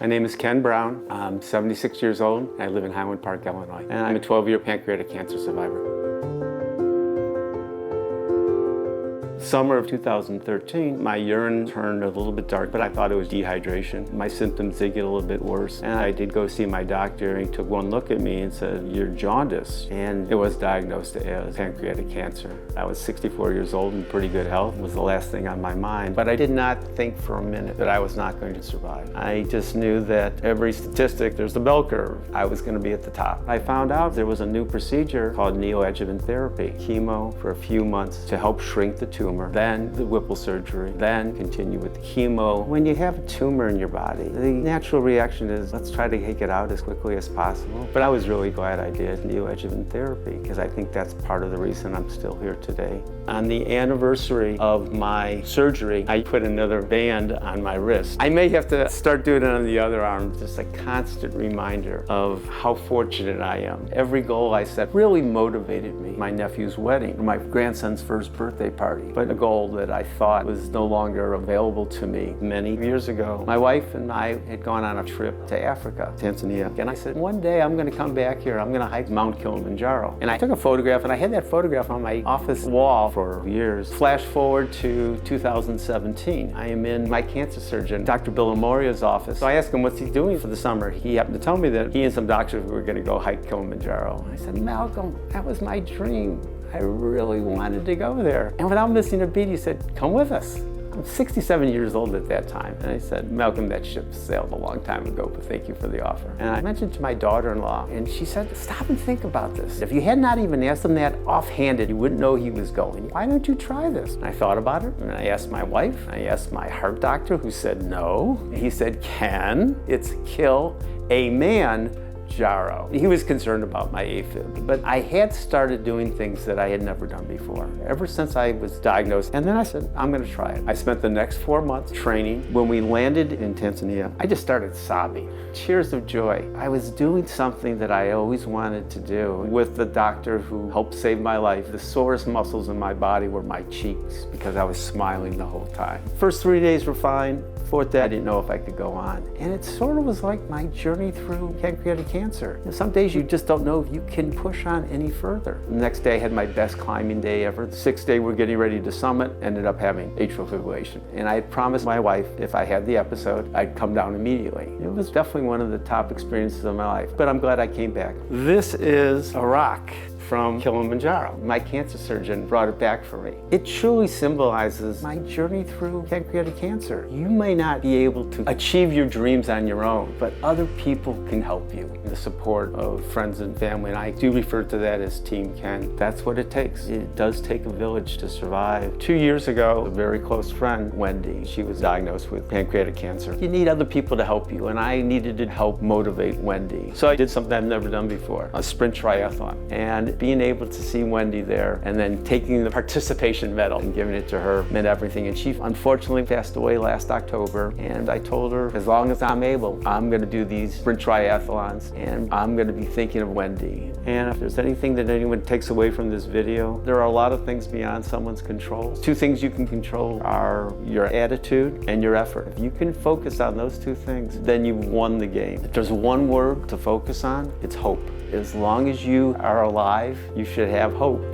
My name is Ken Brown. I'm 76 years old. I live in Highland Park, Illinois. And I'm a 12-year pancreatic cancer survivor. Summer of 2013, my urine turned a little bit dark, but I thought it was dehydration. My symptoms did get a little bit worse, and I did go see my doctor, and he took one look at me and said, "You're jaundiced," and it was diagnosed as pancreatic cancer. I was 64 years old in pretty good health. It was the last thing on my mind, but I did not think for a minute that I was not going to survive. I just knew that every statistic, there's the bell curve. I was going to be at the top. I found out there was a new procedure called neoadjuvant therapy, chemo for a few months to help shrink the tumor, then the Whipple surgery, then continue with the chemo. When you have a tumor in your body, the natural reaction is, let's try to take it out as quickly as possible. But I was really glad I did neoadjuvant therapy, because I think that's part of the reason I'm still here today. On the anniversary of my surgery, I put another band on my wrist. I may have to start doing it on the other arm, just a constant reminder of how fortunate I am. Every goal I set really motivated me. My nephew's wedding, my grandson's first birthday party, but a goal that I thought was no longer available to me many years ago. My wife and I had gone on a trip to Africa, Tanzania, and I said, one day I'm going to come back here, I'm going to hike Mount Kilimanjaro. And I took a photograph, and I had that photograph on my office wall for years. Flash forward to 2017. I am in my cancer surgeon, Dr. Bill Amoria's office. So I asked him, what's he doing for the summer? He happened to tell me that he and some doctors were going to go hike Kilimanjaro. I said, Malcolm, that was my dream. I really wanted to go there. And without missing a beat, he said, come with us. I'm 67 years old at that time. And I said, Malcolm, that ship sailed a long time ago, but thank you for the offer. And I mentioned to my daughter-in-law, and she said, stop and think about this. If you had not even asked him that offhanded, you wouldn't know he was going. Why don't you try this? And I thought about it, and I asked my wife, I asked my heart doctor, who said no. And he said, Ken, it's Kilimanjaro. He was concerned about my AFib, but I had started doing things that I had never done before, ever since I was diagnosed. And then I said, I'm going to try it. I spent the next 4 months training. When we landed in Tanzania, I just started sobbing, tears of joy. I was doing something that I always wanted to do with the doctor who helped save my life. The sorest muscles in my body were my cheeks because I was smiling the whole time. First 3 days were fine. Fourth day, I didn't know if I could go on. And it sort of was like my journey through pancreatic cancer. Some days you just don't know if you can push on any further. The next day I had my best climbing day ever. The 6th day we're getting ready to summit, ended up having atrial fibrillation. And I had promised my wife if I had the episode, I'd come down immediately. It was definitely one of the top experiences of my life, but I'm glad I came back. This is a rock from Kilimanjaro. My cancer surgeon brought it back for me. It truly symbolizes my journey through pancreatic cancer. You may not be able to achieve your dreams on your own, but other people can help you. The support of friends and family, and I do refer to that as Team Ken. That's what it takes. It does take a village to survive. 2 years ago, a very close friend, Wendy, she was diagnosed with pancreatic cancer. You need other people to help you, and I needed to help motivate Wendy. So I did something I've never done before, a sprint triathlon. And being able to see Wendy there and then taking the participation medal and giving it to her meant everything. And she unfortunately passed away last October. And I told her, as long as I'm able, I'm going to do these sprint triathlons and I'm going to be thinking of Wendy. And if there's anything that anyone takes away from this video, there are a lot of things beyond someone's control. 2 things you can control are your attitude and your effort. If you can focus on those 2 things, then you've won the game. If there's one word to focus on, it's hope. As long as you are alive, you should have hope.